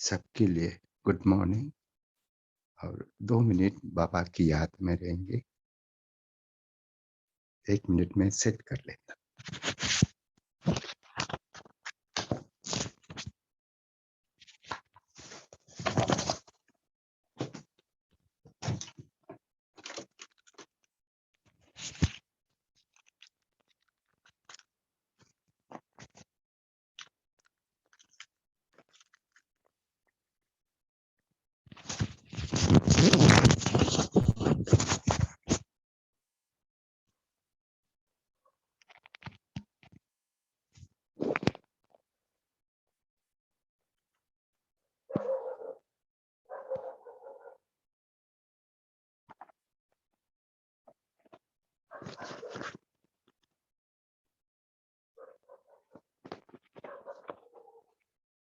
सबके लिए good morning. और 2 मिनट बाबा की याद में रहेंगे। 1 मिनट में सेट कर लेता।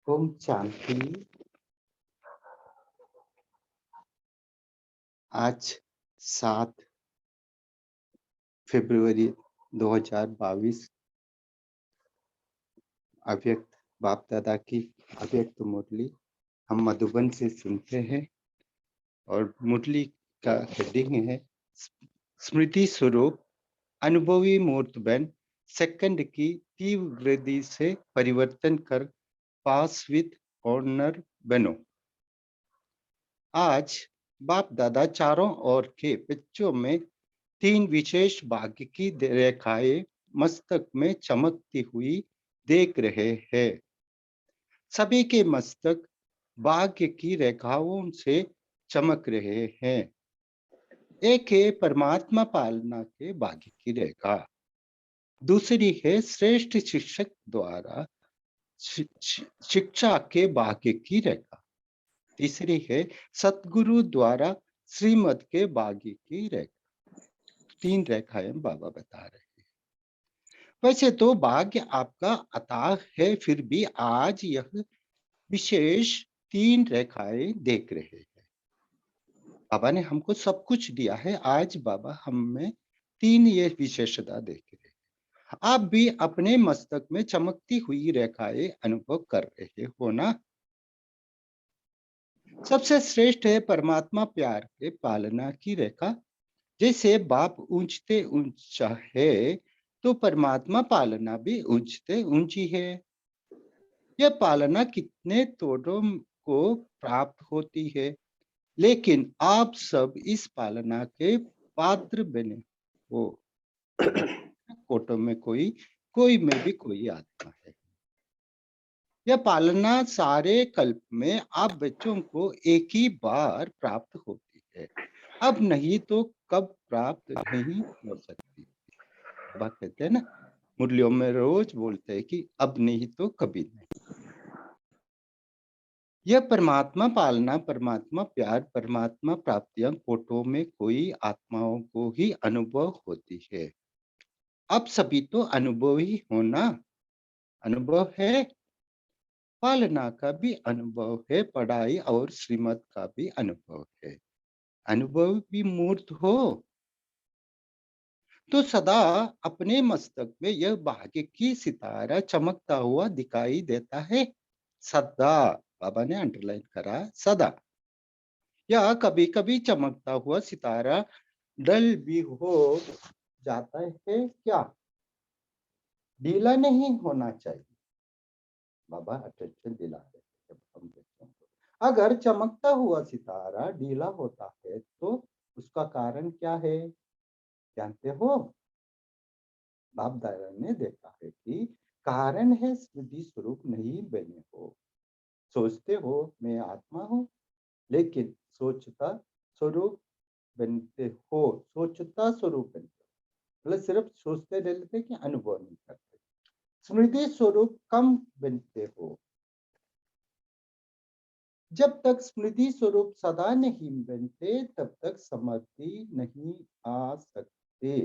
ओम शांति। आज 7 फरवरी 2022 अव्यक्त बाप दादा की अव्यक्त मुरली हम मधुबन से सुनते हैं। और मुरली का हेडिंग है स्मृति स्वरूप अनुभवी मूर्त बन सेकंड की तीव्र गति से परिवर्तन कर पास विद ऑनर बनो। आज बाप दादा चारों ओर के बच्चों में 3 विशेष भाग्य की रेखाएं मस्तक में चमकती हुई देख रहे हैं। सभी के मस्तक भाग्य की रेखाओं से चमक रहे हैं। एक है परमात्मा पालना के भाग्य की रेखा, दूसरी है श्रेष्ठ शिक्षक द्वारा शिक्षा के भाग्य की रेखा, तीसरी है सतगुरु द्वारा श्रीमत के भाग्य की रेखा। 3 रेखाएं बाबा बता रहे हैं। वैसे तो भाग्य आपका अथाह है, फिर भी आज यह विशेष 3 रेखाएं देख रहे हैं। बाबा ने हमको सब कुछ दिया है, आज बाबा हम में 3 ये विशेषता देख रहे हैं। आप भी अपने मस्तक में चमकती हुई रेखाएं अनुभव कर रहे हो ना। सबसे श्रेष्ठ है परमात्मा प्यार के पालना की रेखा। जैसे बाप ऊंचते ऊंचा है तो परमात्मा पालना भी ऊंचते ऊंची है। यह पालना कितने तोड़ों को प्राप्त होती है, लेकिन आप सब इस पालना के पात्र बने हो। कोटों में कोई में भी कोई आत्मा है। यह पालना सारे कल्प में आप बच्चों को एक ही बार प्राप्त होती है, अब नहीं तो कब प्राप्त नहीं हो सकती। बाबा कहते हैं ना, मुरलियों में रोज बोलते हैं कि अब नहीं तो कभी नहीं। यह परमात्मा पालना, परमात्मा प्यार, परमात्मा प्राप्तियां कोटों में कोई आत्माओं को ही अनुभव होती है। अब सभी तो अनुभवी होना, अनुभव है, पालना का भी अनुभव है, पढ़ाई और श्रीमत का भी अनुभव है। अनुभव भी मूर्त हो तो सदा अपने मस्तक में यह भाग्य की सितारा चमकता हुआ दिखाई देता है। सदा, बाबा ने अंडरलाइन करा, सदा। या कभी कभी चमकता हुआ सितारा डल भी हो जाता है क्या? ढीला नहीं होना चाहिए। बाबा अटेंशन दिला रहे हैं हम बच्चों को। अगर चमकता हुआ सितारा ढीला होता है तो उसका कारण क्या है, जानते हो? बाप दादा ने देखा है कि कारण है स्मृति स्वरूप नहीं बने हो। सोचते हो मैं आत्मा हूँ, लेकिन सोचता स्वरूप बनते हो, सोचता स्वरूप बनते हो, मतलब सिर्फ सोचते रहते कि अनुभव नहीं करते। स्मृति स्वरूप कम बनते हो। जब तक स्मृति स्वरूप सदा नहीं बनते तब तक समर्थी नहीं आ सकते।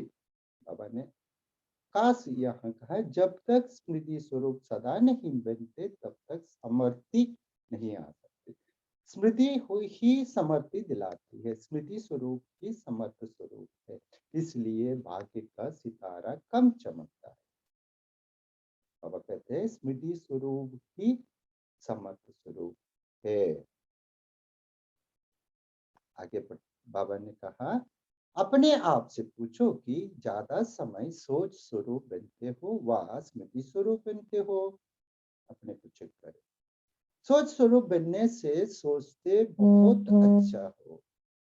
बाबा ने काश यहाँ कहा, जब तक स्मृति स्वरूप सदा नहीं बनते तब तक समर्थी नहीं आ सकते। स्मृति ही समर्थी दिलाती है, स्मृति स्वरूप ही समर्थ स्वरूप है, इसलिए भाग्य का सितारा कम चमकता है। बाबा कहते हैं स्मृति स्वरूप ही समर्थ स्वरूप, है। आगे बढ़ बाबा ने कहा, अपने आप से पूछो कि ज्यादा समय सोच स्वरूप बनते हो व स्मृति स्वरूप बनते हो। अपने को चेक करें। सोच स्वरूप बनने से सोचते बहुत अच्छा हो,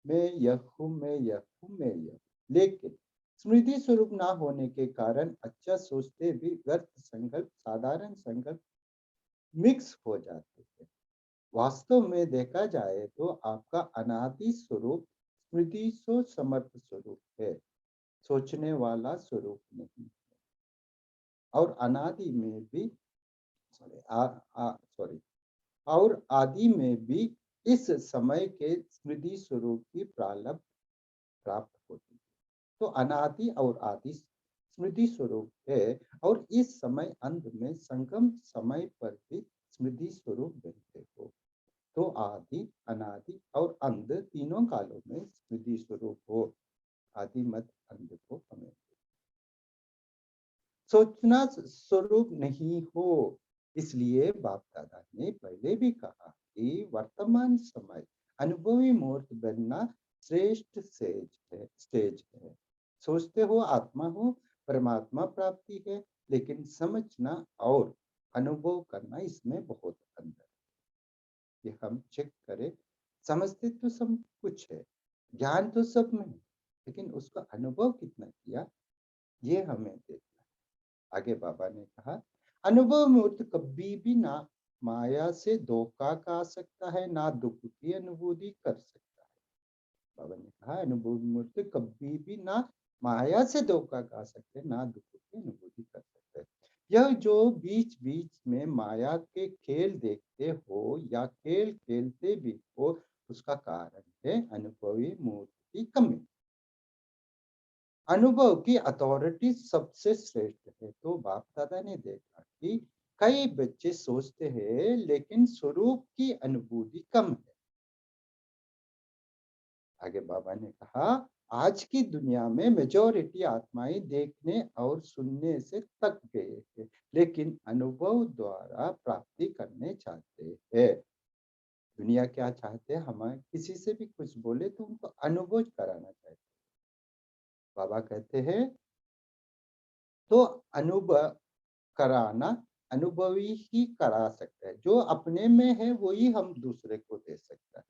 मैं यह हूँ, मैं यह हूँ, मैं यह हूँ। लेकिन स्मृति स्वरूप ना होने के कारण अच्छा सोचते भी व्यर्थ संकल्प साधारण संकल्प मिक्स हो जाते हैं। वास्तव में देखा जाए तो आपका अनादि स्वरूप स्मृति सो समर्थ स्वरूप है, सोचने वाला स्वरूप नहीं। और अनादि में भी सॉरी सॉरी और आदि में भी इस समय के स्मृति स्वरूप की प्रारब्ध प्राप्त होती है। तो अनादि और आदि स्मृति स्वरूप है और इस समय अंत में संगम समय पर भी स्मृति स्वरूप बनते हो। तो आदि अनादि और अंत तीनों कालों में स्मृति स्वरूप हो। आदि मत अंत को हमें सोचना स्वरूप नहीं हो। इसलिए बाप दादा ने पहले भी कहा कि वर्तमान समय अनुभवी मूर्त बनना श्रेष्ठ स्टेज है। सोचते हो आत्मा हो, परमात्मा प्राप्ति है, लेकिन समझना और अनुभव करना इसमें बहुत अंतर है। ये हम चेक करें। समझते तो सब कुछ है, ज्ञान तो सब में है, लेकिन उसका अनुभव कितना किया ये हमें देखना है। आगे बाबा ने कहा, अनुभव मूर्त कभी भी ना माया से धोखा खा सकता है, ना दुख की अनुभूति कर सकता है। बाबा ने कहा, अनुभव मूर्त कभी भी ना माया से धोखा खा सकते, ना दुख की अनुभूति कर सकते। यह जो बीच बीच में माया के खेल देखते हो या खेल खेलते भी हो, उसका कारण है अनुभवी मूर्त की कमी। अनुभव की अथॉरिटी सबसे श्रेष्ठ है। तो बाप दादा ने देखा कि कई बच्चे सोचते हैं लेकिन स्वरूप की अनुभूति कम है। आगे बाबा ने कहा, आज की दुनिया में मेजोरिटी आत्माएं देखने और सुनने से थक गए हैं, लेकिन अनुभव द्वारा प्राप्ति करने चाहते हैं। दुनिया क्या चाहते हैं, हमें किसी से भी कुछ बोले तो उनको अनुभव कराना चाहते हैं। बाबा कहते हैं तो अनुभव कराना अनुभवी ही करा सकता है। जो अपने में है वही हम दूसरे को दे सकता है।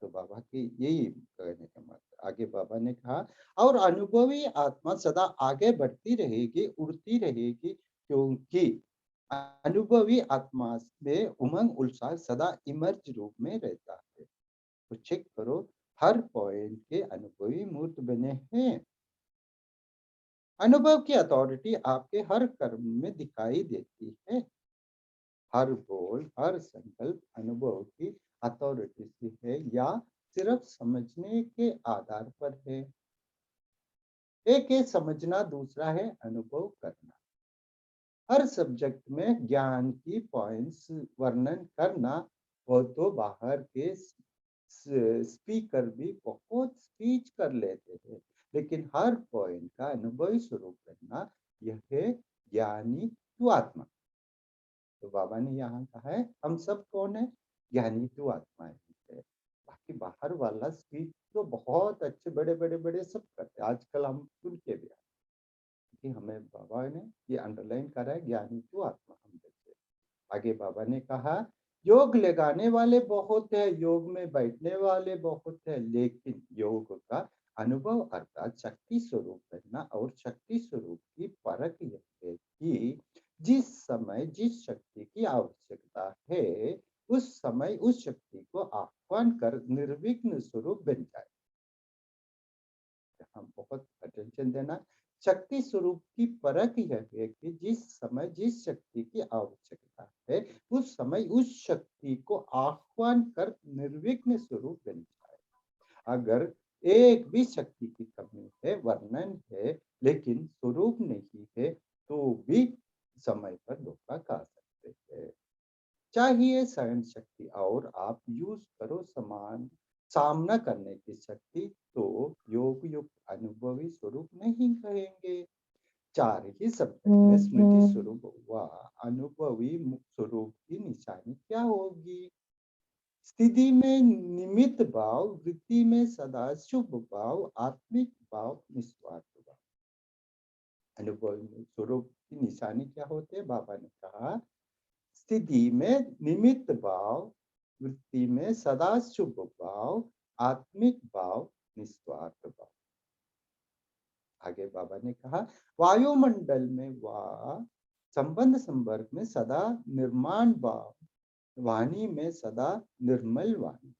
तो बाबा की यही कहने का मतलब। आगे बाबा ने कहा, और अनुभवी आत्मा सदा आगे बढ़ती रहेगी, उड़ती रहेगी, क्योंकि अनुभवी आत्मा में उमंग उत्साह सदा इमर्ज रूप में रहता है। तो चेक करो, हर पॉइंट के अनुभवी मूर्त बने हैं। अनुभव की अथॉरिटी आपके हर कर्म में दिखाई देती है। हर बोल, हर संकल्प अनुभव की अथॉरिटी से है या सिर्फ समझने के आधार पर है। एक है समझना, दूसरा है अनुभव करना। हर सब्जेक्ट में ज्ञान की पॉइंट्स वर्णन करना हो तो बाहर के स्पीकर भी बहुत स्पीच कर लेते हैं, लेकिन हर पॉइंट का अनुभवी स्वरूप करना यह है ज्ञानी तू आत्मा। तो बाबा ने यहाँ कहा है, हम सब कौन है, ज्ञानी तू आत्मा है। बाकी बाहर वाला स्पीच तो बहुत अच्छे बड़े बड़े बड़े सब करते हैं, आजकल हम सुन के भी कि हमें बाबा ने ये अंडरलाइन करा है, ज्ञानी तू आत्मा हम जैसे। आगे बाबा ने कहा, योग लगाने वाले बहुत है, योग में बैठने वाले बहुत है, लेकिन योग का अनुभव अर्थात शक्ति स्वरूप बनना और शक्ति स्वरूप की परख यह है कि जिस समय जिस शक्ति की आवश्यकता है उस समय उस शक्ति को आह्वान कर निर्विघ्न स्वरूप बन जाए। हम बहुत अटेंशन देना। शक्ति स्वरूप की परख यह है कि जिस समय जिस शक्ति की आवश्यकता है उस समय उस शक्ति को आह्वान कर निर्विघ्न स्वरूप बन जाए। अगर एक भी शक्ति की कमी है, वर्णन है, लेकिन स्वरूप नहीं है, तो भी समय पर धोखा खा सकते हैं। चाहिए सहन शक्ति और आप यूज करो समान सामना करने की शक्ति, तो योग युक्त अनुभवी स्वरूप नहीं कहेंगे। चार ही सब्जेक्ट में स्मृति स्वरूप व अनुभवी स्वरूप की निशानी क्या होगी। स्थिति में निमित्त भाव, वृत्ति में सदा शुभ भाव, आत्मिक भाव, निस्वार्थ भाव। अनुभव में स्वरूप की निशानी क्या होते हैं? बाबा ने कहा स्थिति में निमित्त भाव, वृत्ति में सदा शुभ भाव, आत्मिक भाव, निस्वार्थ भाव। आगे बाबा ने कहा वायुमंडल में वह संबंध संपर्क में सदा निर्माण भाव, वाणी में सदा निर्मल वाणी।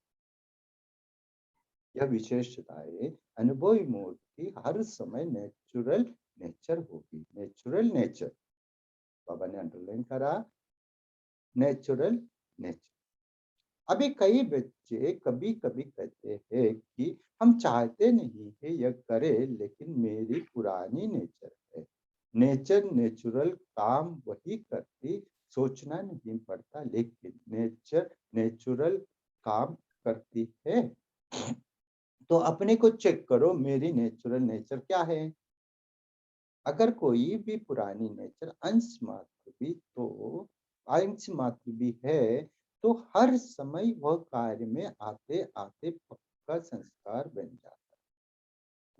यह विशेषताएं अनुभवी मोड की हर समय नेचुरल नेचर होगी। नेचुरल नेचर बाबा ने अंडरलाइन करा, नेचुरल नेचर। अभी कई बच्चे कभी कभी कहते हैं कि हम चाहते नहीं है यह करे, लेकिन मेरी पुरानी नेचर है। नेचर नेचुरल काम वही करती, सोचना नहीं पड़ता, लेकिन नेचर नेचुरल काम करती है। तो अपने को चेक करो, मेरी नेचुरल नेचर क्या है। अगर कोई भी पुरानी नेचर अंश मात्र भी है, तो हर समय वह कार्य में आते आते पक्का संस्कार बन जाता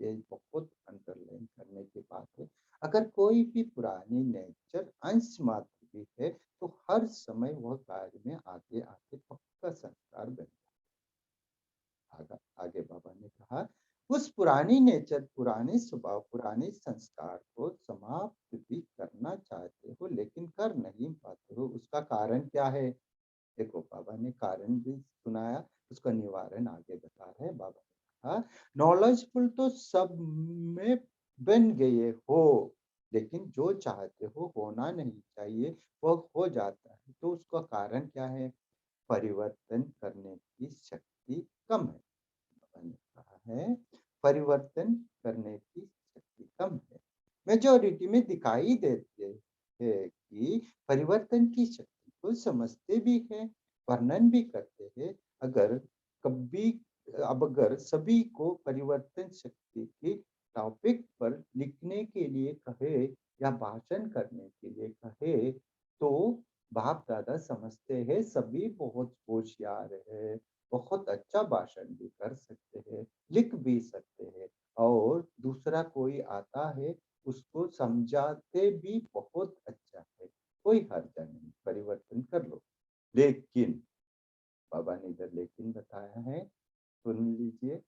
है। ये बहुत अंडरलाइन करने की बात है। अगर कोई भी पुरानी नेचर अंश मात्र भी है, तो हर समय वह कार्य में आते आते पक्का संस्कार बन जाता है। आगे बाबा ने कहा उस पुरानी नेचर, पुराने स्वभाव, पुराने संस्कार को समाप्त भी करना चाहते हो, लेकिन कर नहीं पाते हो। उसका कारण क्या है? देखो बाबा ने कारण भी सुनाया, उसका निवारण आगे बता रहे हैं। बाबा ने कहा नॉलेजफुल तो सब में बन गए हो, लेकिन जो चाहते हो होना नहीं चाहिए वह हो जाता है। तो उसका कारण क्या है? परिवर्तन करने की शक्ति कम है। बाबा ने कहा है परिवर्तन करने की शक्ति कम है। मेजोरिटी में दिखाई देते हैं कि परिवर्तन की शक्ति को समझते भी है, वर्णन भी करते हैं। अगर कभी अब अगर सभी को परिवर्तन शक्ति की टॉपिक पर लिखने के लिए कहे या भाषण करने के लिए कहे, तो बाप दादा समझते हैं सभी बहुत होशियार है, बहुत अच्छा भाषण भी कर सकते हैं, लिख भी सकते हैं, और दूसरा कोई आता है उसको समझाते भी बहुत अच्छा है। कोई हर्ज नहीं, परिवर्तन कर लो। लेकिन बाबा ने इधर लेकिन बताया है, सुन लीजिए।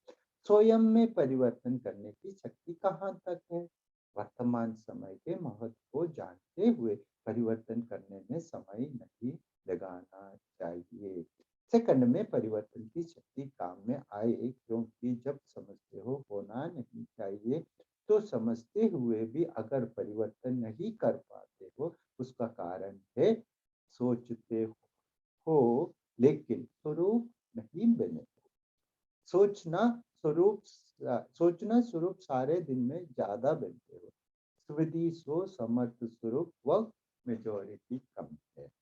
स्वयं में परिवर्तन करने की शक्ति कहाँ तक है? वर्तमान समय के महत्व को जानते हुए परिवर्तन करने में समय नहीं लगाना चाहिए। सेकंड में परिवर्तन की शक्ति काम में आए, क्योंकि जब समझते हो होना नहीं चाहिए, तो समझते हुए भी अगर परिवर्तन नहीं कर पाते हो, उसका कारण है सोचते हो लेकिन स्वरूप नहीं बने। सोचना सोचना स्वरूप सारे दिन में ज्यादा बनते हो, स्मृति सो समर्थ स्वरूप वह मेजोरिटी कम है।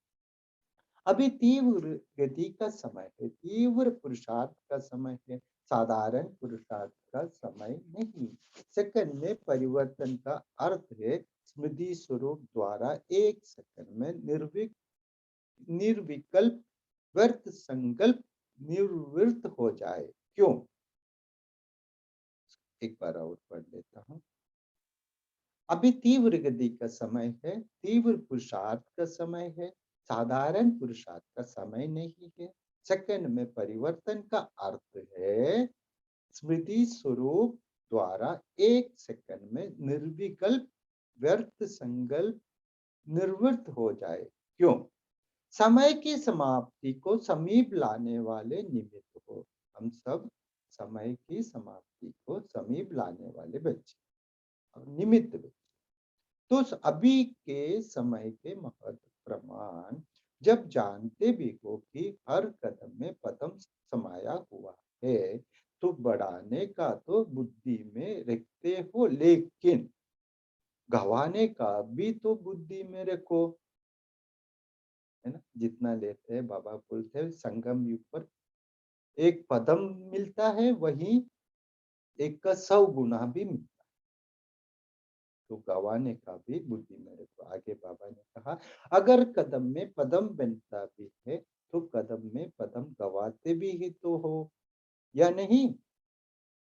अभी तीव्र गति का समय है, तीव्र पुरुषार्थ का समय है, साधारण पुरुषार्थ का समय नहीं। सेकंड में परिवर्तन का अर्थ है स्मृति स्वरूप द्वारा एक सेकंड में निर्विकल्प व्यर्थ संकल्प निवृत्त हो जाए। क्यों? एक बार और पढ़ लेता हूँ। अभी तीव्र गति का समय है, तीव्र पुरुषार्थ का समय है, साधारण पुरुषार्थ का समय नहीं है। सेकंड में परिवर्तन का अर्थ है स्मृति स्वरूप द्वारा एक सेकंड में निर्विकल्प व्यर्थ संकल्प निवृत्त हो जाए। क्यों? समय की समाप्ति को समीप लाने वाले निमित्त हो। हम सब समय की समाप्ति को समीप लाने वाले बच्चे और निमित्त बच्चे। तो अभी के समय के महत्व प्रमाण जब जानते भी हो कि हर कदम में पदम समाया हुआ है, तो बढ़ाने का तो बुद्धि में रखते हो, लेकिन गंवाने का भी तो बुद्धि में रखो, है ना। जितना लेते हैं बाबा बोलते हैं संगम युग पर एक पदम मिलता है, वही एक का 100 गुना भी मिलता है। तो गंवाने का भी बुद्धि में रखो। आगे बाबा ने कहा अगर कदम में पदम बनता भी है, तो कदम में पदम गवाते भी ही तो हो, या नहीं?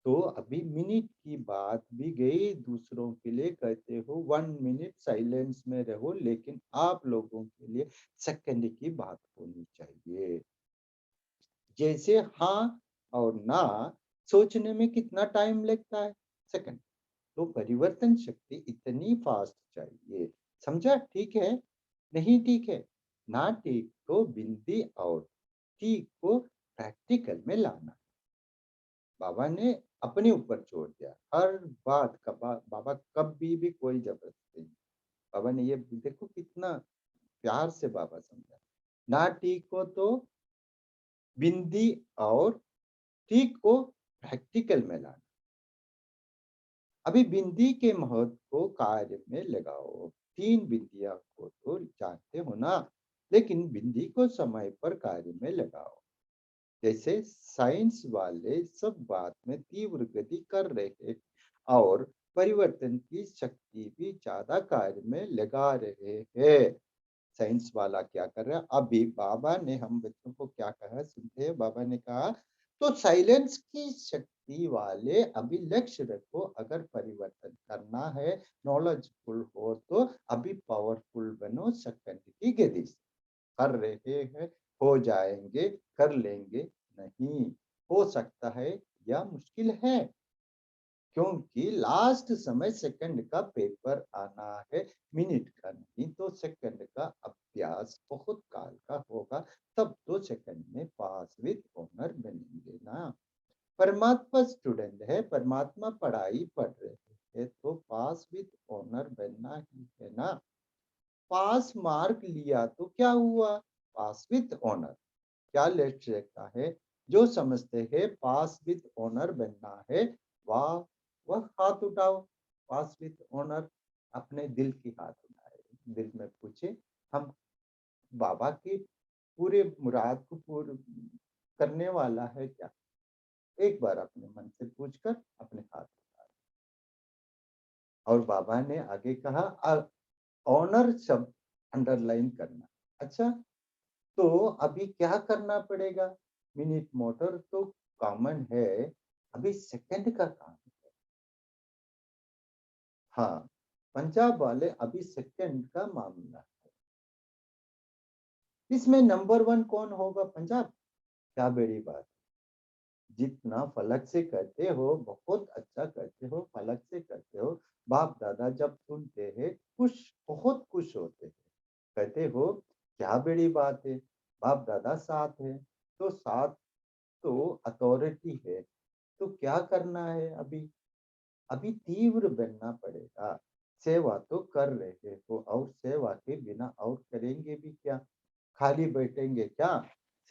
तो अभी मिनट की बात भी गई, दूसरों के लिए कहते हो 1 मिनट साइलेंस में रहो, लेकिन आप लोगों के लिए सेकंड की बात होनी चाहिए। जैसे हाँ और ना सोचने में कितना टाइम लगता है? सेकंड। तो परिवर्तन शक्ति इतनी फास्ट चाहिए। समझा? ठीक है? नहीं ठीक है? ना ठीक तो बिंदी और ठीक को प्रैक्टिकल में लाना। बाबा ने अपने ऊपर छोड़ दिया। हर बात का बाबा कभी भी कोई जबरदस्ती नहीं। बाबा ने ये देखो कितना प्यार से बाबा समझा। ना ठीक हो तो बिंदी और ठीक को प्रैक्टिकल में लाना। अभी बिंदी के महत्व को कार्य में लगाओ। 3 बिंदिया को तो जानते हो ना, लेकिन बिंदी को समय पर कार्य में लगाओ। जैसे साइंस वाले सब बात में तीव्र गति कर रहे हैं और परिवर्तन की शक्ति भी ज्यादा कार्य में लगा रहे हैं। साइंस वाला क्या कर रहा है? अभी बाबा ने हम बच्चों को क्या कहा सुनते हैं? बाबा ने कहा तो साइलेंस की शक्ति वाले अभी लक्ष्य रखो। अगर परिवर्तन करना है, नॉलेजफुल हो तो अभी पावरफुल बनो सेकंड की गति से। कर रहे हैं, हो जाएंगे, कर लेंगे, नहीं हो सकता है या मुश्किल है, क्योंकि लास्ट समय सेकंड का पेपर आना है, मिनट का नहीं। तो सेकंड का अभ्यास बहुत काल का होगा, तब तो सेकंड में पास विद ऑनर बनेंगे ना। परमात्मा स्टूडेंट है, परमात्मा पढ़ाई पढ़ रहे हैं, तो पास विद ऑनर बनना ही है ना। पास मार्क लिया तो क्या हुआ? पास विद ऑनर। क्या लेट रहता है? जो समझते हैं पास विद ऑनर बनना है, वाह वह हाथ उठाओ। पास विद ऑनर अपने दिल की हाथ उठाए, दिल में पूछे हम बाबा की पूरे मुराद को पूर्ण करने वाला है क्या? एक बार अपने मन से पूछकर अपने हाथ उठाए। और बाबा ने आगे कहा ऑनर शब्द अंडरलाइन करना। अच्छा, तो अभी क्या करना पड़ेगा? मिनट मोटर तो कॉमन है, अभी सेकंड का काम है। हाँ, पंजाब वाले अभी सेकंड का मामला है। इसमें नंबर 1 कौन होगा? पंजाब। क्या बड़ी बात। जितना फलक से करते हो बहुत अच्छा करते हो, फलक से करते हो। बाप दादा जब सुनते हैं खुश, बहुत खुश होते हैं। कहते हो क्या बड़ी बात है, बाप दादा साथ है। तो साथ तो अथॉरिटी है। तो क्या करना है अभी? अभी तीव्र बनना पड़ेगा। सेवा तो कर रहे हो, और सेवा के बिना और करेंगे भी क्या? खाली बैठेंगे क्या?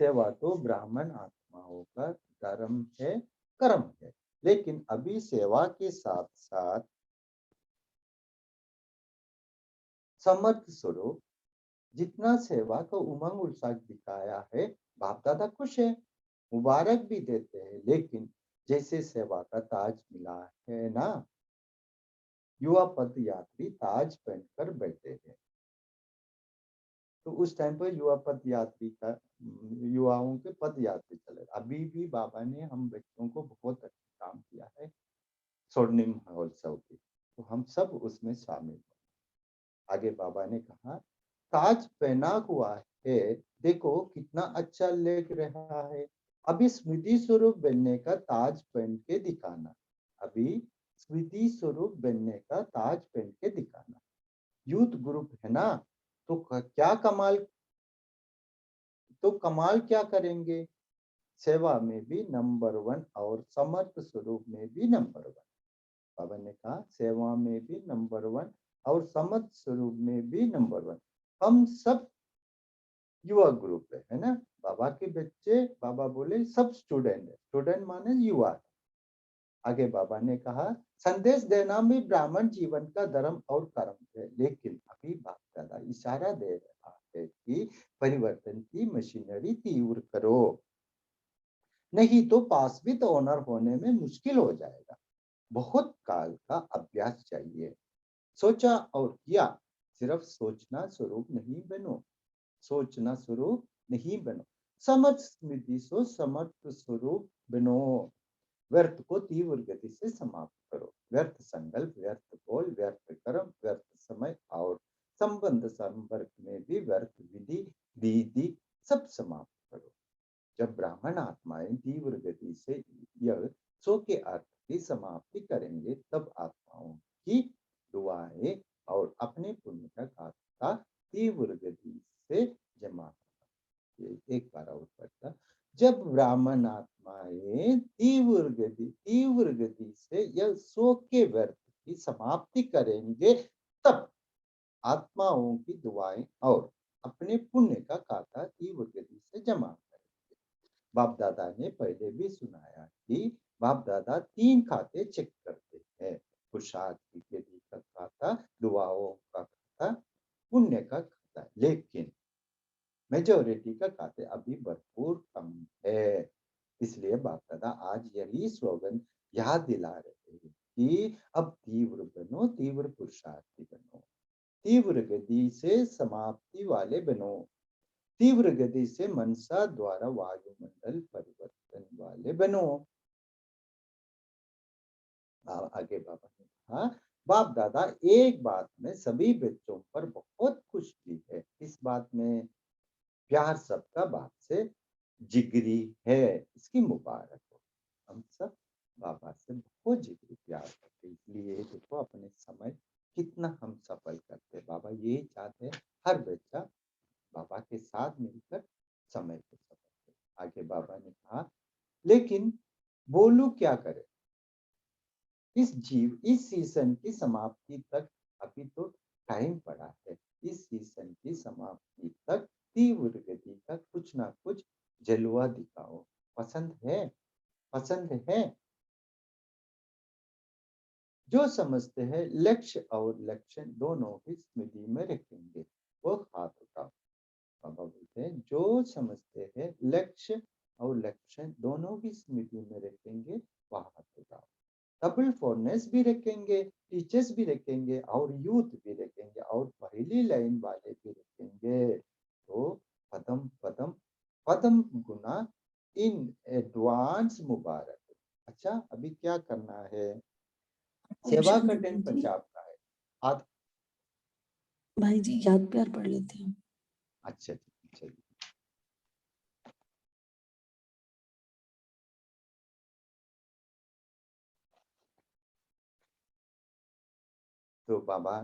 सेवा तो ब्राह्मण आत्माओं का धर्म है, कर्म है। लेकिन अभी सेवा के साथ साथ समर्थ स्वरूप जितना सेवा का उमंग उत्साह दिखाया है, बाप दादा खुश है, मुबारक भी देते हैं। लेकिन जैसे सेवा का ताज मिला है ना, युवा पद यात्री ताज पहनकर बैठे हैं। तो उस टाइम पर युवा पद यात्री का युवाओं के पद यात्री चले। अभी भी बाबा ने हम बच्चों को बहुत अच्छा काम किया है स्वर्णिम महोत्सव की, तो हम सब उसमें शामिल हैं। आगे बाबा ने कहा ताज पहना हुआ है, देखो कितना अच्छा लग रहा है। अभी स्मृति स्वरूप बनने का ताज पहन के दिखाना। अभी स्मृति स्वरूप बनने का ताज पहन के दिखाना। यूथ ग्रुप है ना, तो क्या कमाल, तो कमाल क्या करेंगे? सेवा में भी नंबर 1 और समर्थ स्वरूप में भी नंबर 1। बाबा ने कहा सेवा में भी नंबर 1 और समर्थ स्वरूप में भी नंबर 1। हम सब युवा ग्रुप है ना। बाबा के बच्चे, बाबा बोले सब स्टूडेंट है, स्टूडेंट माने युवा। आगे बाबा ने कहा संदेश देना भी ब्राह्मण जीवन का धर्म और कर्म है। लेकिन अभी बाप दादा इशारा दे रहा है कि परिवर्तन की मशीनरी तीव्र करो, नहीं तो पास विद ऑनर होने में मुश्किल हो जाएगा। बहुत काल का अभ्यास चाहिए। सोचा और किया। सिर्फ सोचना स्वरूप नहीं बनो, सोचना स्वरूप नहीं बनो, समझ स्मृति सो समर्थ स्वरूप बनो। व्यर्थ को तीव्र गति से समाप्त करो। व्यर्थ संकल्प, व्यर्थ बोल, व्यर्थ कर्म, व्यर्थ समय और संबंध संपर्क में भी व्यर्थ विधि दीदी सब समाप्त करो। जब ब्राह्मण आत्माएं तीव्र गति से यह सो के अर्थ की समाप्ति करेंगे, तब आत्माओं की दुआएं और अपने पुण्य का खाता तीव्र गति से जमा। एक बार और पढ़ता। जब ब्राह्मण आत्माएं तीव्र गति से यह शोक के व्यर्थ की समाप्ति करेंगे, तब आत्माओं की दुआएं और अपने पुण्य का खाता तीव्र गति से जमा करेंगे। बाप दादा ने पहले भी सुनाया कि बाप दादा 3 खाते चेक करते हैं। पुरुषार्थ की गति का खाता, दुआओं का खाता, पुण्य का खाता। लेकिन मेजोरिटी का खाते अभी भरपूर कम है। इसलिए बाप दादा आज यही स्लोगन याद दिला रहे हैं कि अब तीव्र बनो, तीव्र पुरुषार्थी बनो, तीव्र गति से समाप्ति वाले बनो, तीव्र गति से मनसा द्वारा वायुमंडल परिवर्तन वाले बनो। आगे बाबा ने कहा, बाप दादा एक बात में सभी बच्चों पर बहुत खुश भी है। इस बात में प्यार सबका बाप से जिगरी है, इसकी मुबारक हो। हम सब बाबा से बहुत जिगरी प्यार करते, इसलिए देखो अपने समय कितना हम सफल करते। बाबा यही चाहते हैं हर बच्चा बाबा के साथ मिलकर समय को सफल करे। आगे बाबा ने कहा, लेकिन बोलू क्या करे, इस सीजन की समाप्ति तक अभी तो टाइम पड़ा है। इस सीजन की समाप्ति तक तीव्र गति का कुछ ना कुछ जलवा दिखाओ। पसंद है? पसंद है? जो समझते हैं लक्ष्य और लक्षण दोनों ही स्मृति में रखेंगे वो हाथ उठाओ। बाबा बोलते हैं जो समझते हैं लक्ष्य और लक्षण दोनों ही स्मृति में रखेंगे वह हाथ उठाओ। डबल फॉरनेस भी रखेंगे, टीचर्स भी रखेंगे और यूथ भी रखेंगे और पहली लाइन वाले भी रखेंगे। तो पदम पदम पदम गुना इन एडवांस मुबारक। अच्छा, अभी क्या करना है? ओम सेवा का शांति टेन भाई जी। पंजाब का है। आज भाई जी याद प्यार पढ़ लेते हैं। अच्छा चलिए। तो बाबा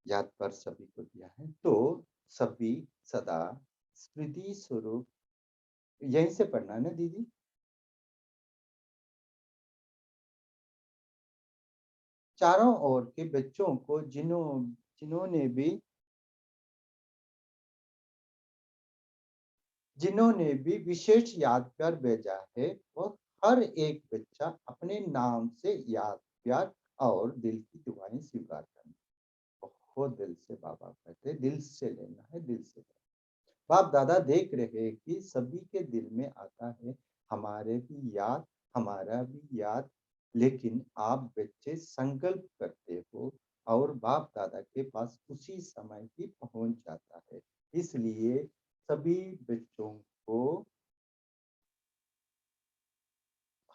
याद पर सभी को दिया है, तो सभी सदा स्मृति स्वरूप यहीं से पढ़ना है ना दीदी? चारों ओर के बच्चों को जिन्होंने भी विशेष याद प्यार भेजा है, वो हर एक बच्चा अपने नाम से याद प्यार और दिल की दुआएं स्वीकार करना। बहुत दिल से बाबा कहते, दिल से लेना है, दिल से लेना। बाप दादा देख रहे हैं कि सभी के दिल में आता है हमारे भी याद, हमारा भी याद। लेकिन आप बच्चे संकल्प करते हो और बाप दादा के पास उसी समय ही पहुंच जाता है। इसलिए सभी बच्चों को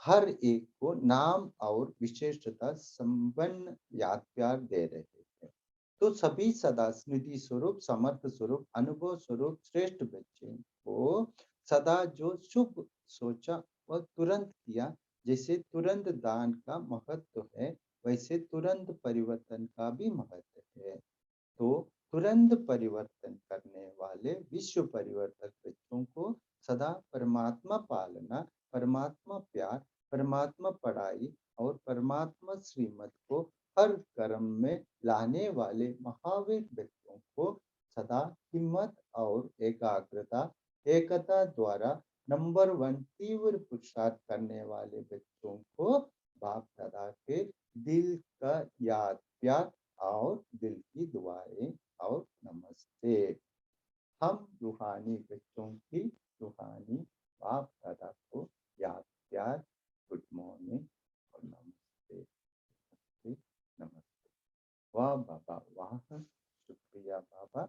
हर एक को नाम और विशेषता संपन्न याद प्यार दे रहे हैं। तो सभी सदा स्मृति स्वरूप, समर्थ स्वरूप, अनुभव स्वरूप श्रेष्ठ बच्चे को सदा जो शुभ सोचा वह तुरंत किया। जैसे तुरंत दान का महत्व है, वैसे तुरंत परिवर्तन का भी महत्व है। तो तुरंत परिवर्तन करने वाले विश्व परिवर्तक बच्चों को सदा परमात्मा पालना, परमात्मा प्यार, परमात्मा पढ़ाई और परमात्मा श्रीमत को हर कर्म में लाने वाले महावीर बच्चों को सदा हिम्मत और एकाग्रता, एकता द्वारा नंबर 1 तीव्र पुरुषार्थ करने वाले बच्चों को बाप दादा के दिल का याद प्यार और दिल की दुआएं और नमस्ते। हम रूहानी बच्चों की रूहानी बाप दादा को याद प्यार, गुड मॉर्निंग और नमस्ते, नमस्ते, नमस्ते। वाह बाबा वाह, शुक्रिया बाबा,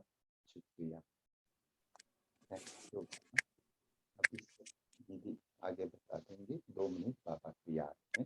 शुक्रिया। Thank you. अभी 2 मिनट बाबा की याद में।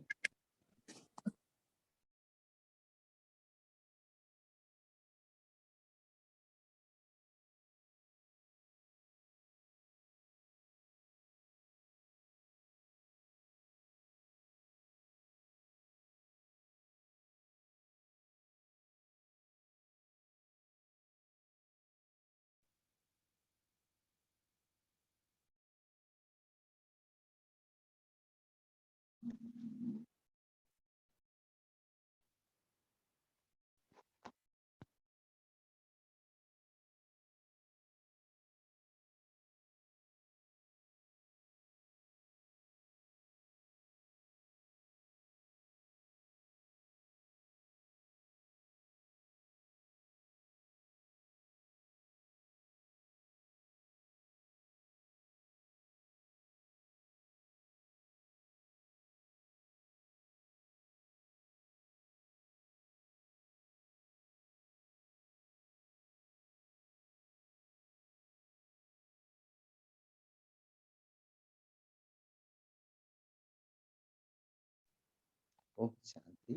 ओम शांति।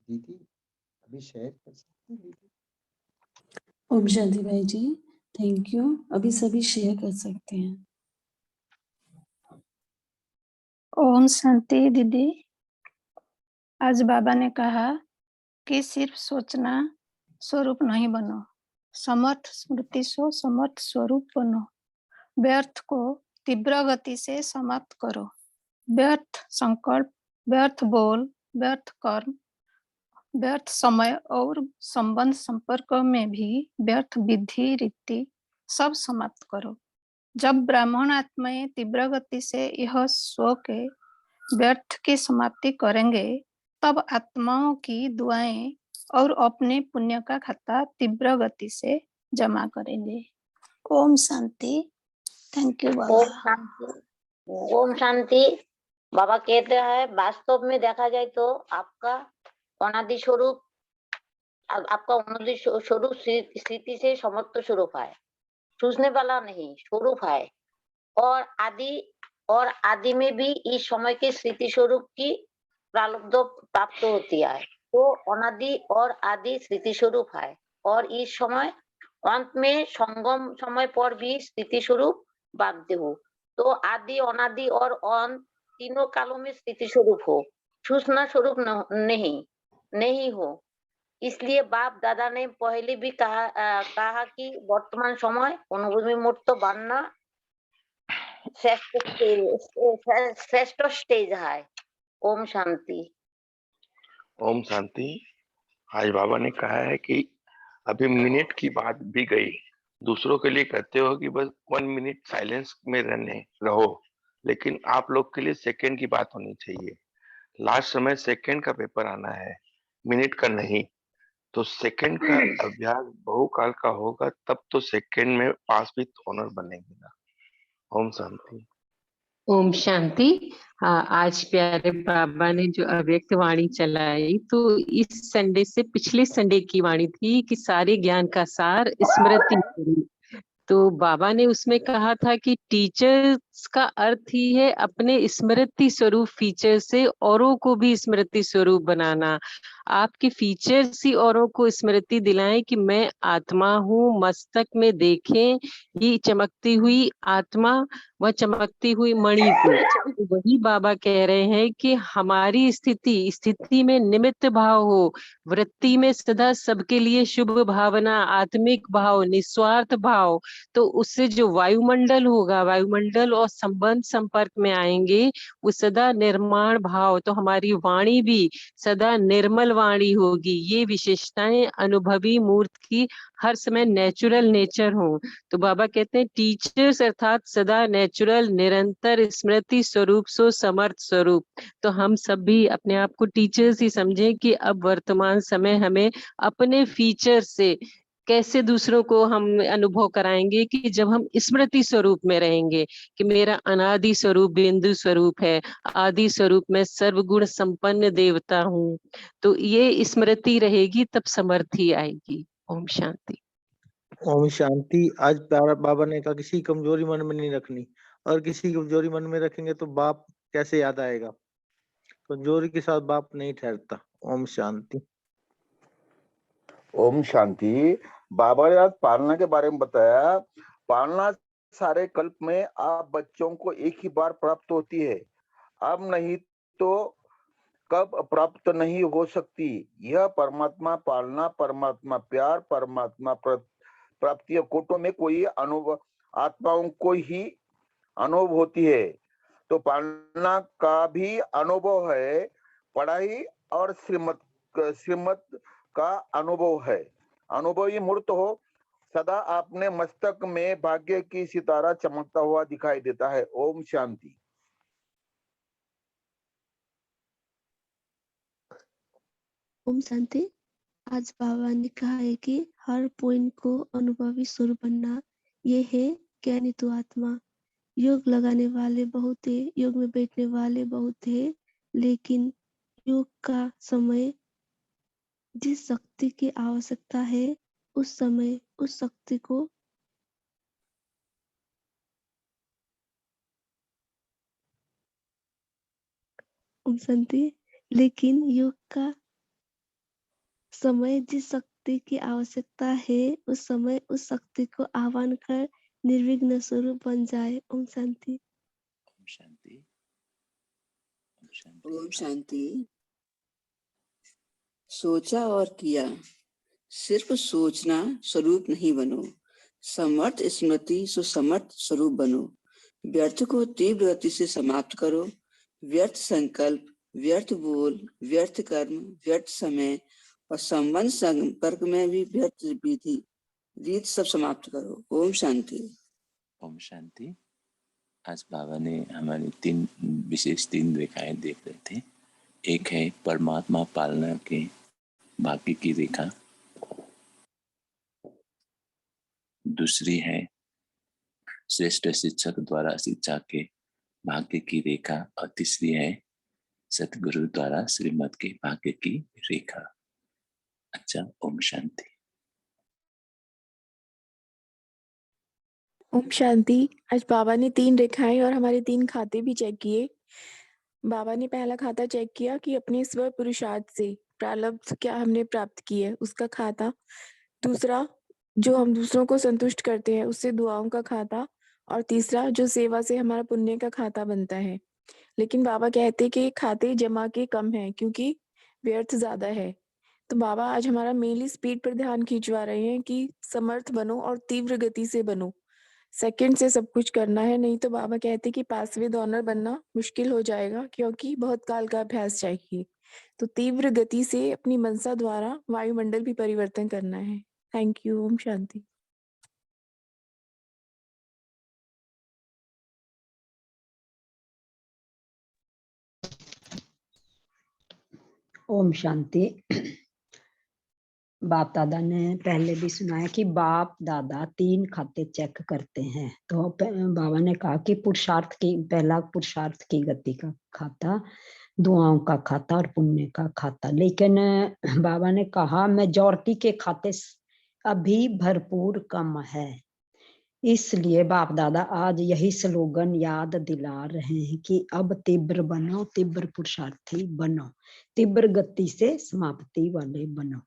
दीदी अभी शेयर कर सकते हैं दीदी? ओम शांति भाई जी, थैंक यू। अभी सभी शेयर कर सकते हैं। ओम शांति दीदी। आज बाबा ने कहा कि सिर्फ सोचना स्वरूप नहीं बनो, समर्थ स्मृति सो समर्थ स्वरूप बनो। व्यर्थ को तीव्र गति से समाप्त करो। व्यर्थ संकल्प, व्यर्थ बोल, व्यर्थ कर्म, व्यर्थ समय और संबंध संपर्क में भी व्यर्थ विधि रीति सब समाप्त करो। जब ब्राह्मण आत्माएं तीव्र गति से यह स्व के व्यर्थ की समाप्ति करेंगे, तब आत्माओं की दुआएं और अपने पुण्य का खाता तीव्र गति से जमा करेंगे। ओम शांति। Thank you Om Baba. शांति। ओम शांति। बाबा कहते हैं वास्तव में देखा जाए तो आपका अनादि स्वरूप, आपका अनादि स्वरूप स्थिति से समर्थ स्वरूप है, सूझने वाला नहीं स्वरूप है। और आदि में भी इस समय के स्थिति स्वरूप की प्रारब्ध प्राप्त होती है। तो अनादि और आदि स्थिति स्वरूप है, और इस समय अंत में संगम समय पर भी स्थिति स्वरूप बाध्य हो। तो आदि अनादि और अंत तीनों कालों में स्थिति स्वरूप हो, सूचना स्वरूप नहीं हो। इसलिए बाप दादा ने पहले भी कहा कि वर्तमान समय अनुभूति मुक्त बनना श्रेष्ठ स्टेज है। ओम शांति। ओम शांति। आज बाबा ने कहा है कि अभी मिनट की बात भी गई, दूसरों के लिए कहते हो कि बस 1 मिनट साइलेंस में रहो, लेकिन आप लोग के लिए सेकंड की बात होनी चाहिए। लास्ट समय सेकंड का पेपर आना है, मिनट का नहीं। तो सेकंड का अभ्यास बहुकाल का होगा, तब तो सेकंड में पास विथ ऑनर बनेगी ना। ओम शांति। ओम शांति। आज प्यारे बाबा ने जो अव्यक्त वाणी चलाई, तो इस संडे से पिछले संडे की वाणी थी कि सारे ज्ञान का सार स्मृति। तो बाबा ने उसमें कहा था कि टीचर्स का अर्थ ही है अपने स्मृति स्वरूप फीचर से औरों को भी स्मृति स्वरूप बनाना। आपके फीचर्स ही औरों को स्मृति दिलाएं कि मैं आत्मा हूँ। मस्तक में देखें ये चमकती हुई आत्मा, वह चमकती हुई मणि को। तो वही बाबा कह रहे हैं कि हमारी स्थिति में निमित्त भाव हो, वृत्ति में सदा सबके लिए शुभ भावना, आत्मिक भाव, निस्वार्थ भाव। तो उससे जो वायुमंडल होगा, वायुमंडल और संबंध संपर्क में आएंगे, वो सदा निर्माण भाव। तो हमारी वाणी भी सदा निर्मल वाणी होगी। ये विशेषताएं अनुभवी मूर्त की हर समय नेचुरल नेचर हो। तो बाबा कहते हैं टीचर्स अर्थात सदा नेचुरल, निरंतर स्मृति स्वरूप सो समर्थ स्वरूप। तो हम सब भी अपने आप को टीचर्स ही समझें कि अब वर्तमान समय हमें अपने फीचर से कैसे दूसरों को हम अनुभव कराएंगे कि जब हम स्मृति स्वरूप में रहेंगे कि मेरा अनादि स्वरूप बिंदु स्वरूप है, आदि स्वरूप में सर्वगुण संपन्न देवता हूँ। तो ये स्मृति रहेगी तब समर्थी आएगी। ओम शांति। ओम शांति। आज प्यारा बाबा ने कहा किसी कमजोरी मन में नहीं रखनी, और किसी कमजोरी मन में रखेंगे तो बाप कैसे याद आएगा? कमजोरी के साथ बाप नहीं ठहरता। ओम शांति। ओम शांति। बाबा ने आज पालना के बारे में बताया। पालना सारे कल्प में आप बच्चों को एक ही बार प्राप्त होती है, अब नहीं तो कब प्राप्त नहीं हो सकती। यह परमात्मा पालना, परमात्मा प्यार, परमात्मा प्राप्ति कोटों में कोई अनुभव आत्माओं को ही अनुभव होती है। तो पालना का भी अनुभव है, पढ़ाई और श्रीमत का अनुभव है। अनुभवी मूर्त हो सदा अपने मस्तक में भाग्य की सितारा चमकता हुआ दिखाई देता है। ओम शांति। ओम शांति। आज बाबा ने कहा है कि हर पॉइंट को अनुभवी स्वरूप बनना, ये है ज्ञानी तो आत्मा। योग लगाने वाले बहुत है, योग में बैठने वाले बहुत है, लेकिन योग का समय जिस शक्ति की आवश्यकता है उस समय उस शक्ति को ओम शांति। लेकिन योग का समय जिस शक्ति की आवश्यकता है उस समय उस शक्ति को आह्वान कर निर्विघ्न स्वरूप बन जाए। ओम शांति। ओम शांति। ओम शांति। ओम शांति। सोचा और किया, सिर्फ सोचना स्वरूप नहीं बनो। समर्थ स्मृति सुसमर्थ स्वरूप बनो। व्यर्थ को तीव्र गति से समाप्त करो। व्यर्थ संकल्प, व्यर्थ बोल, व्यर्थ कर्म, व्यर्थ समय और संबंध संपर्क में भी व्यर्थ विधि रीत सब समाप्त करो। ओम शांति। ओम शांति। आज बाबा ने हमारी तीन रेखाएं देख रहे थे। एक है परमात्मा पालना के भाग्य की रेखा, दूसरी है श्रेष्ठ शिक्षक द्वारा शिक्षा के भाग्य की रेखा और तीसरी है सतगुरु द्वारा श्रीमत के भाग्य की रेखा। अच्छा, ओम शांति। ओम शांति। आज बाबा ने 3 रेखाएं और हमारे 3 खाते भी चेक किए। बाबा ने पहला खाता चेक किया कि अपने स्व पुरुषार्थ से प्रारब्ध क्या हमने प्राप्त की है, उसका खाता। दूसरा, जो हम दूसरों को संतुष्ट करते हैं उससे दुआओं का खाता। और तीसरा, जो सेवा से हमारा पुण्य का खाता बनता है। लेकिन बाबा कहते कि खाते जमा के कम है क्योंकि व्यर्थ ज्यादा है। तो बाबा आज हमारा मेनली स्पीड पर ध्यान खिंचवा रहे हैं कि समर्थ बनो और तीव्र गति से बनो। सेकंड से सब कुछ करना है, नहीं तो बाबा कहते कि पासवेद ऑनर बनना मुश्किल हो जाएगा क्योंकि बहुत काल का अभ्यास चाहिए। तो तीव्र गति से अपनी मनसा द्वारा वायुमंडल भी परिवर्तन करना है। Thank you. ओम शांति। ओम शांति। बाप दादा ने पहले भी सुनाया कि बाप दादा 3 खाते चेक करते हैं। तो बाबा ने कहा कि पुरुषार्थ की, पहला पुरुषार्थ की गति का खाता, दुआओं का खाता और पुण्य का खाता। लेकिन बाबा ने कहा मेजॉरिटी के खाते अभी भरपूर कम है, इसलिए बाप दादा आज यही स्लोगन याद दिला रहे हैं कि अब तीव्र बनो, तीव्र पुरुषार्थी बनो, तीव्र गति से समाप्ति वाले बनो,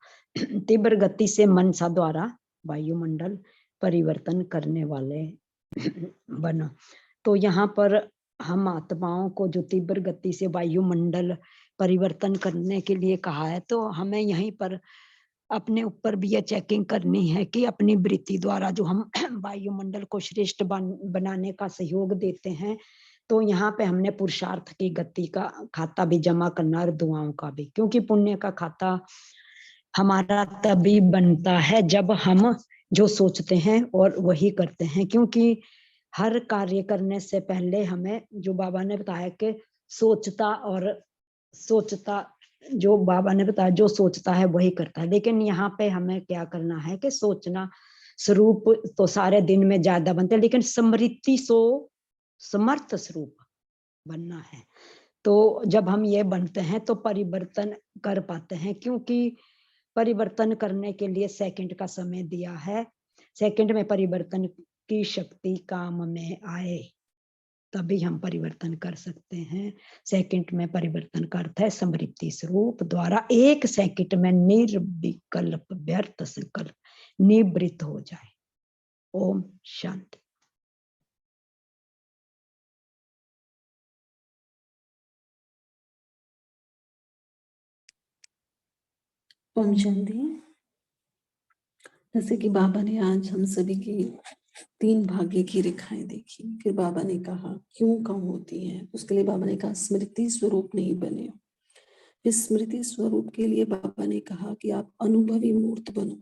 तीव्र गति से मनसा द्वारा वायुमंडल परिवर्तन करने वाले बनो। तो यहाँ पर हम आत्माओं को जो तीव्र गति से वायुमंडल परिवर्तन करने के लिए कहा है, तो हमें यहीं पर अपने ऊपर भी यह चेकिंग करनी है कि अपनी वृत्ति द्वारा जो हम वायुमंडल को श्रेष्ठ बनाने का सहयोग देते हैं, तो यहाँ पे हमने पुरुषार्थ की गति का खाता भी जमा करना और दुआओं का भी, क्योंकि पुण्य का खाता हमारा तभी बनता है जब हम जो सोचते हैं और वही करते हैं। क्योंकि हर कार्य करने से पहले हमें, जो बाबा ने बताया कि सोचता जो बाबा ने बताया जो सोचता है वही करता है। लेकिन यहाँ पे हमें क्या करना है कि सोचना स्वरूप तो सारे दिन में ज्यादा बनते हैं, लेकिन स्मृति समर्थ स्वरूप बनना है। तो जब हम ये बनते हैं तो परिवर्तन कर पाते हैं, क्योंकि परिवर्तन करने के लिए सेकंड का समय दिया है। सेकंड में परिवर्तन की शक्ति काम में आए। तभी हम परिवर्तन कर सकते हैं। सेकंड में परिवर्तन का अर्थ है स्मृति स्वरूप द्वारा 1 सेकंड में निर्विकल्प व्यर्थ संकल्प निवृत्त हो जाए। ओम शांति। ओम शांति। जैसे कि बाबा ने आज हम सभी की 3 भाग्य की रेखाएं देखी, फिर बाबा ने कहा क्यों कम होती है, उसके लिए बाबा ने कहा स्मृति स्वरूप नहीं बने। इस स्मृति स्वरूप के लिए बाबा ने कहा कि आप अनुभवी मूर्त बनो,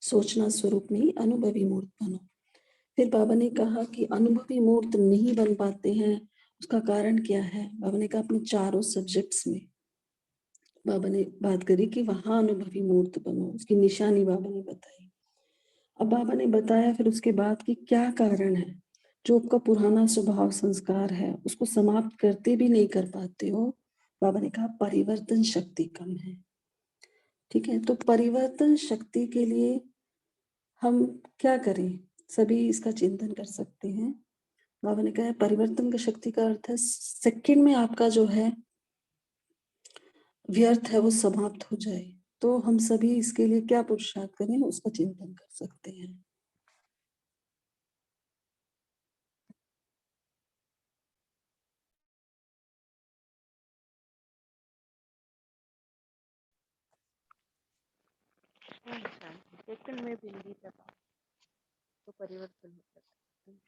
सोचना स्वरूप नहीं, अनुभवी मूर्त बनो। फिर बाबा ने कहा कि अनुभवी मूर्त नहीं बन पाते हैं, उसका कारण क्या है। बाबा ने कहा अपने चारों सब्जेक्ट्स में बाबा ने बात करी कि वहां अनुभवी मूर्त बनो, उसकी निशानी बाबा ने बताई। अब बाबा ने बताया फिर उसके बाद कि क्या कारण है, जो आपका पुराना स्वभाव संस्कार है उसको समाप्त करते भी नहीं कर पाते हो। बाबा ने कहा परिवर्तन शक्ति कम है। ठीक है, तो परिवर्तन शक्ति के लिए हम क्या करें, सभी इसका चिंतन कर सकते हैं। बाबा ने कहा परिवर्तन का शक्ति का अर्थ है सेकंड में आपका जो है व्यर्थ है वो समाप्त हो जाए। तो हम सभी इसके लिए क्या पुरुषार्थ करें, उसका चिंतन कर सकते हैं। सेकंड में बिंदी तक तो परिवर्तन हो सकता है।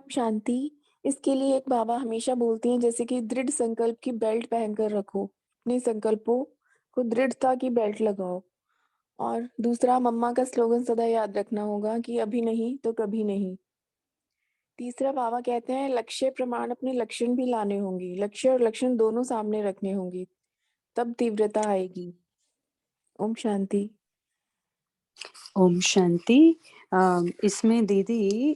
शांति। इसके लिए एक बाबा हमेशा बोलती हैं जैसे कि दृढ़ संकल्प की बेल्ट पहनकर रखो, अपने संकल्पों को दृढ़ता की बेल्ट लगाओ। और दूसरा मम्मा का स्लोगन सदा याद रखना होगा कि अभी नहीं तो कभी नहीं। तीसरा बाबा कहते हैं लक्ष्य प्रमाण अपने लक्षण भी लाने होंगे, लक्ष्य और लक्षण दोनों सामने रखने होंगे, तब तीव्रता आएगी। ओम शांति। ओम शांति। इसमें दीदी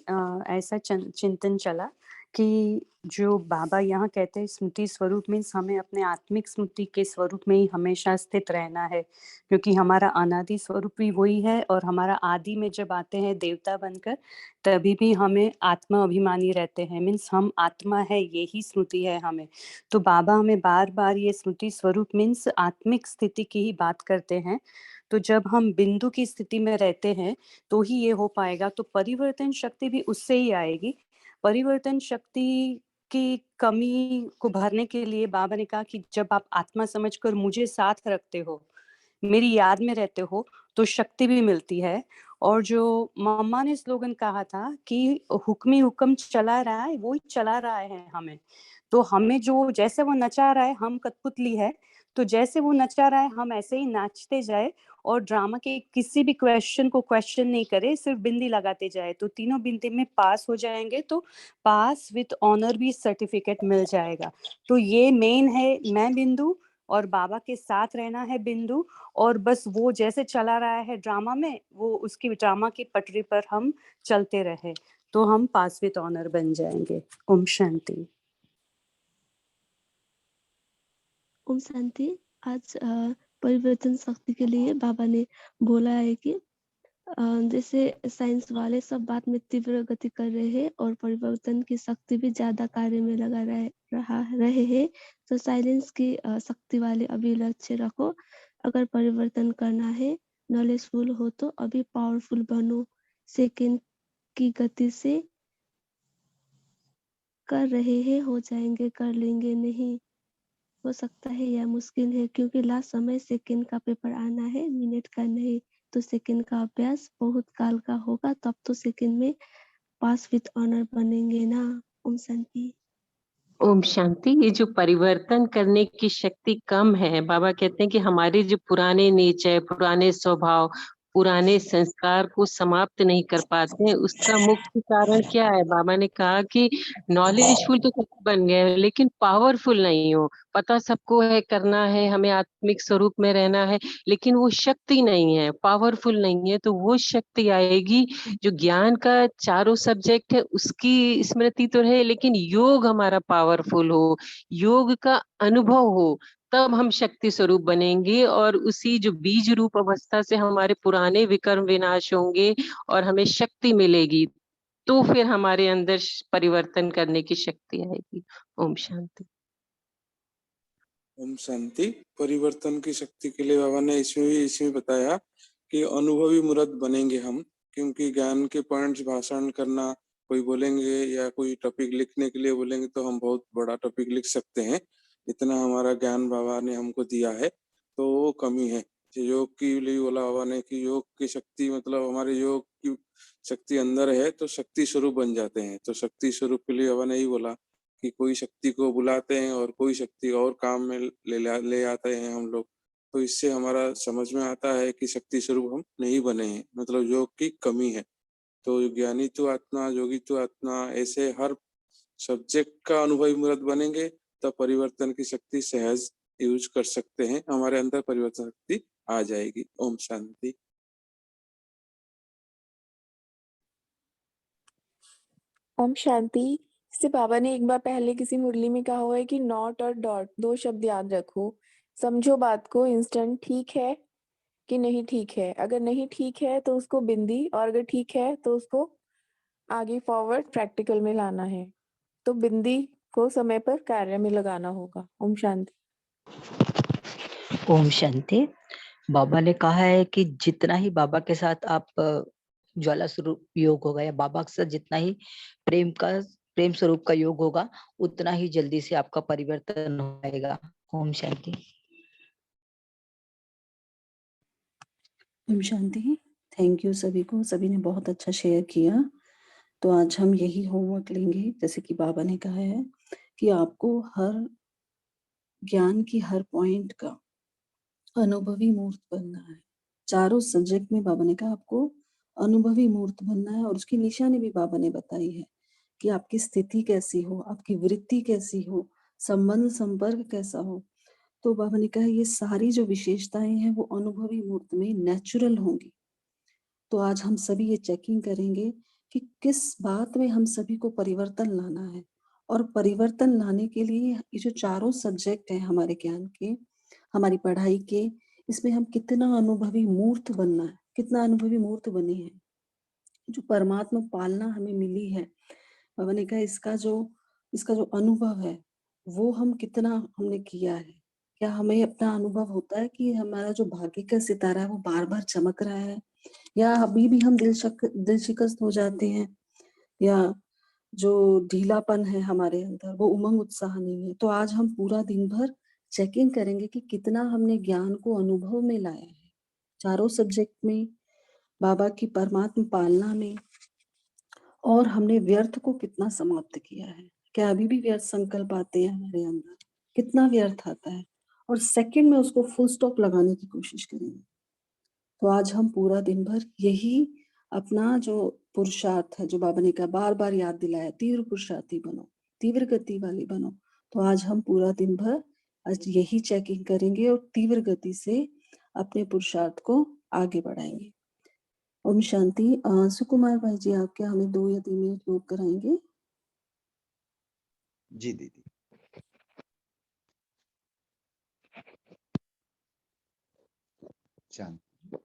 ऐसा चिंतन चला कि जो बाबा यहाँ कहते हैं स्मृति स्वरूप मीन्स हमें अपने आत्मिक स्मृति के स्वरूप में ही हमेशा स्थित रहना है, क्योंकि हमारा अनादि स्वरूप भी वही है और हमारा आदि में जब आते हैं देवता बनकर तभी भी हमें आत्मा अभिमानी रहते हैं, मीन्स हम आत्मा है, यही स्मृति है हमें। तो बाबा हमें बार बार ये स्मृति स्वरूप मीन्स आत्मिक स्थिति की ही बात करते हैं। तो जब हम बिंदु की स्थिति में रहते हैं तो ही ये हो पाएगा। तो परिवर्तन शक्ति भी उससे ही आएगी। परिवर्तन शक्ति की कमी को भरने के लिए बाबा ने कहा कि जब आप आत्मा समझकर मुझे साथ रखते हो, मेरी याद में रहते हो, तो शक्ति भी मिलती है। और जो मम्मा ने स्लोगन कहा था कि हुक्मी हुक्म चला रहा है, वो ही चला रहा है हमें। तो हमें जो जैसे वो नचा रहा है, हम कठपुतली है, तो जैसे वो नचा रहा है हम ऐसे ही नाचते जाए और ड्रामा के किसी भी क्वेश्चन को क्वेश्चन नहीं करे, सिर्फ बिंदी लगाते जाए, तो तीनों बिंदी में पास हो जाएंगे। तो पास विद ऑनर भी सर्टिफिकेट मिल जाएगा। तो ये मेन है, मैं बिंदु और बाबा के साथ रहना है बिंदु, और बस वो जैसे चला रहा है ड्रामा में, वो उसकी ड्रामा की पटरी पर हम चलते रहे, तो हम पास विद ऑनर बन जाएंगे। ओम शांति। ओम शांति। आज परिवर्तन शक्ति के लिए बाबा ने बोला है कि जैसे साइंस वाले सब बात में तीव्र गति कर रहे हैं और परिवर्तन की शक्ति भी ज्यादा कार्य में लगा रहे हैं, तो साइलेंस की शक्ति वाले अभी लक्ष्य रखो। अगर परिवर्तन करना है, नॉलेजफुल हो तो अभी पावरफुल बनो। सेकंड की गति से कर रहे हैं, हो जाएंगे, कर लेंगे नहीं, हो सकता है या मुश्किल है, क्योंकि लास्ट समय सेकंड का पेपर आना है, मिनट का नहीं। तो सेकंड का अभ्यास बहुत काल का होगा, तब तो सेकंड में पास विद ऑनर बनेंगे ना। ओम शांति। ओम शांति। ये जो परिवर्तन करने की शक्ति कम है, बाबा कहते हैं कि हमारे जो पुराने नेचर, पुराने स्वभाव, पुराने संस्कार को समाप्त नहीं कर पाते हैं, उसका मुख्य कारण क्या है। बाबा ने कहा कि नॉलेजफुल तो सब बन गए लेकिन पावरफुल नहीं हो। पता सबको है, करना है, हमें आत्मिक स्वरूप में रहना है, लेकिन वो शक्ति नहीं है, पावरफुल नहीं है। तो वो शक्ति आएगी जो ज्ञान का चारों सब्जेक्ट है उसकी स्मृति तो रहे, लेकिन योग हमारा पावरफुल हो, योग का अनुभव हो, तब हम शक्ति स्वरूप बनेंगे और उसी जो बीज रूप अवस्था से हमारे पुराने विकर्म विनाश होंगे और हमें शक्ति मिलेगी, तो फिर हमारे अंदर परिवर्तन करने की शक्ति आएगी। ओम शांति। ओम शांति। परिवर्तन की शक्ति के लिए बाबा ने इसमें बताया कि अनुभवी मूर्त बनेंगे हम, क्योंकि ज्ञान के पॉइंट्स भाषण करना, कोई बोलेंगे या कोई टॉपिक लिखने के लिए बोलेंगे तो हम बहुत बड़ा टॉपिक लिख सकते हैं, इतना हमारा ज्ञान बाबा ने हमको दिया है, तो वो कमी है। योग की लिए बोला बाबा ने कि योग की शक्ति मतलब हमारे योग की शक्ति अंदर है तो शक्ति स्वरूप बन जाते हैं। तो शक्ति स्वरूप के लिए बाबा ने यही बोला कि कोई शक्ति को बुलाते हैं और कोई शक्ति और काम में ले आते हैं हम लोग। तो इससे हमारा समझ में आता है कि शक्ति स्वरूप हम नहीं बने हैं, मतलब योग की कमी है। तो ज्ञानी तो आत्मा, योगी तो आत्मा, ऐसे हर सब्जेक्ट का अनुभवी मूर्त बनेंगे तो परिवर्तन की शक्ति सहज यूज कर सकते हैं, हमारे अंदर परिवर्तन शक्ति आ जाएगी। ओम शांति। ओम शांति। जैसे बाबा ने एक बार पहले किसी मुरली में कहा हुआ है कि नॉट और डॉट 2 शब्द याद रखो, समझो बात को इंस्टेंट, ठीक है कि नहीं ठीक है, अगर नहीं ठीक है तो उसको बिंदी, और अगर ठीक है तो उसको आगे फॉरवर्ड प्रैक्टिकल में लाना है। तो बिंदी को समय पर कार्य में लगाना होगा। ओम शांति। ओम शांति। बाबा ने कहा है कि जितना ही बाबा के साथ आप ज्वाला स्वरूप योग होगा या बाबा के साथ जितना ही प्रेम स्वरूप का योग होगा, उतना ही जल्दी से आपका परिवर्तन होगा। ओम शांति। ओम शांति। थैंक यू सभी को, सभी ने बहुत अच्छा शेयर किया। तो आज हम यही होमवर्क लेंगे, जैसे कि बाबा ने कहा है कि आपको हर ज्ञान की हर पॉइंट का अनुभवी मूर्त बनना है। चारों सब्जेक्ट में बाबा ने कहा आपको अनुभवी मूर्त बनना है, और उसकी निशानी भी बाबा ने बताई है कि आपकी स्थिति कैसी हो, आपकी वृत्ति कैसी हो, संबंध संपर्क कैसा हो। तो बाबा ने कहा ये सारी जो विशेषताएं हैं वो अनुभवी मूर्त में नेचुरल होंगी। तो आज हम सभी ये चेकिंग करेंगे कि किस बात में हम सभी को परिवर्तन लाना है, और परिवर्तन लाने के लिए ये जो चारों सब्जेक्ट हैं हमारे ज्ञान के, हमारी पढ़ाई के, इसमें हम कितना अनुभवी मूर्त बनना है, कितना अनुभवी मूर्त बने हैं। जो परमात्मा पालना हमें मिली है, बाबा ने कहा इसका जो अनुभव है वो हम कितना हमने किया है। क्या हमें अपना अनुभव होता है कि हमारा जो भाग्य का सितारा है वो बार बार चमक रहा है, या अभी भी हम दिल शिकस्त हो जाते हैं, या जो ढीलापन है हमारे अंदर वो उमंग उत्साह नहीं है। तो आज हम पूरा दिन भर चेकिंग करेंगे कि कितना हमने ज्ञान को अनुभव में लाया है, चारों सब्जेक्ट में, बाबा की परमात्मा पालना में, और हमने व्यर्थ को कितना समाप्त किया है। क्या अभी भी व्यर्थ संकल्प आते हैं हमारे अंदर, कितना व्यर्थ आता है, और सेकंड में उसको फुल स्टॉप लगाने की कोशिश करेंगे। तो आज हम पूरा दिन भर यही अपना जो पुरुषार्थ है, जो बाबा ने कहा बार बार याद दिलाया, तीव्र पुरुषार्थी बनो, तीव्र गति वाली बनो। तो आज हम पूरा दिन भर आज यही चेकिंग करेंगे और तीव्र गति से अपने पुरुषार्थ को आगे बढ़ाएंगे। ओम शांति। सुकुमार भाई जी, आप क्या हमें 2 या 3 मिनट योग कराएंगे? जी दीदी। शांति।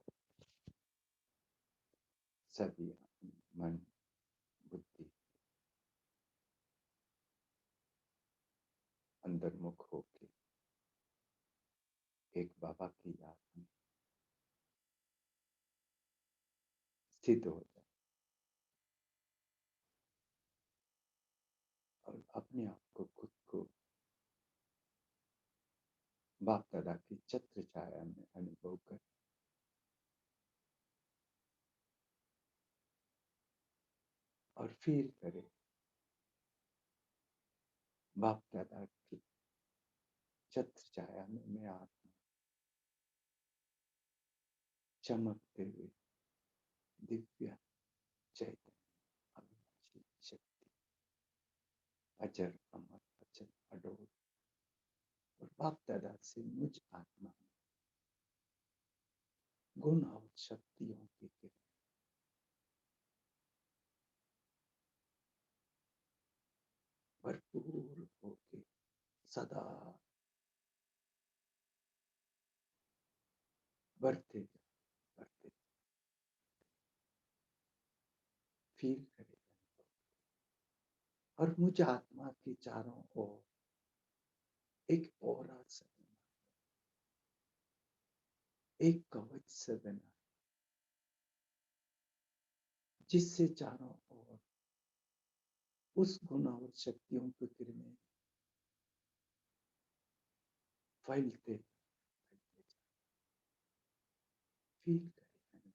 सभी मन बुद्धि अंतर्मुख होके एक बाबा की याद में स्थित हो जाए और अपने आप को खुद को बाप दादा की छत्र छाया में अनुभव कर और फील करे बाप दादा की छत्र छाया में मैं आत्मा चमकते हुए दिव्य चैतन्य अविनाशी शक्ति अजर अमर अचल अडोल, और बाप दादा से मुझ आत्मा में गुण और शक्तियों की किरण भरपूर होके सदा बढ़ते बढ़ते फील करें और मुझे आत्मा के चारों ओर एक औरा सा बना, एक कवच से बना, जिससे चारों ओर उस गुण और शक्तियों की किरणें फैलते फील करें।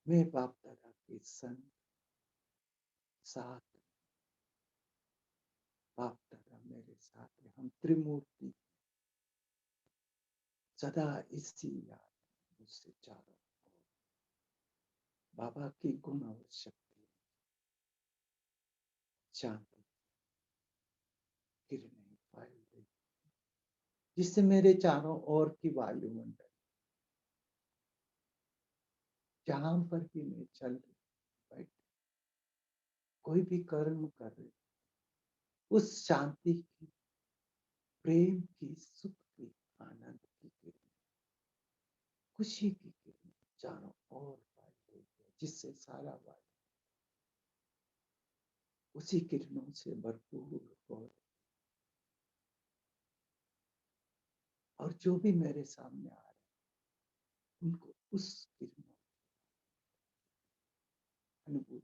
मैं बाप दादा के संग साथ, बाप दादा मेरे साथ है, हम त्रिमूर्ति सदा इसी याद मुझसे चारों ओर बाबा की गुण और शक्ति शांति किरणें फैल रही, जिससे मेरे चारों ओर की वायुमंडल जहां पर भी मैं चल रही बैठ कोई भी कर्म कर रही, उस शांति की, प्रेम की, सुख की, आनंद की किरण, खुशी की किरण चारों ओर फैल रही है, जिससे सारा वायु उसी किरणों से भरपूर हो रही। और जो भी मेरे सामने आ रहे हैं उनको उस किरणों अनुभूति,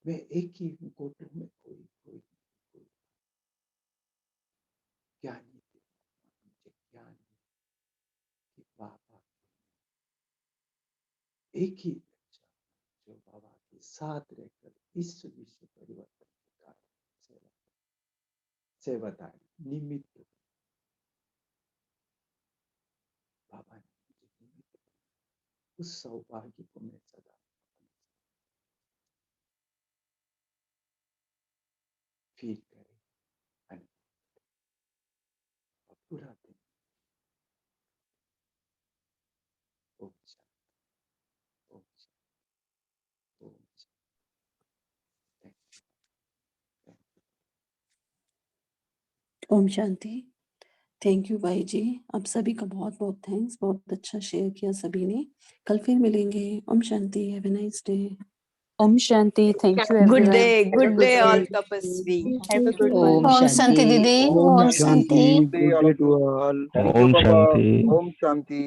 मैं एक ही हूँ, कोटों में कोई कोई कोई ज्ञानी मुझे ज्ञान कि बाबा एक ही बच्चा जो बाबा के साथ रहकर इस विश्व परिवर्तन के कार्य सेवादारी निमित्त बाबा ने मुझे निमित्त, उस सौभाग्य को मैं सदा फील करें, अनुभव और पूरा दिन ओम शांति, ओम शांति, ओम शांति। ओम शांति। थैंक यू भाई जी, आप सभी का बहुत बहुत थैंक्स, बहुत अच्छा शेयर किया सभी ने। कल फिर मिलेंगे। ओम शांति, have a nice day. Om Shanti. Thank you Good everyone. day, Have a good good day all day. tapasvi. Have a good Om one. Om Shanti Shanti. Didi. Om Om Shanti, Shanti. Good day to all, thank you Om Baba, Shanti. Om Shanti.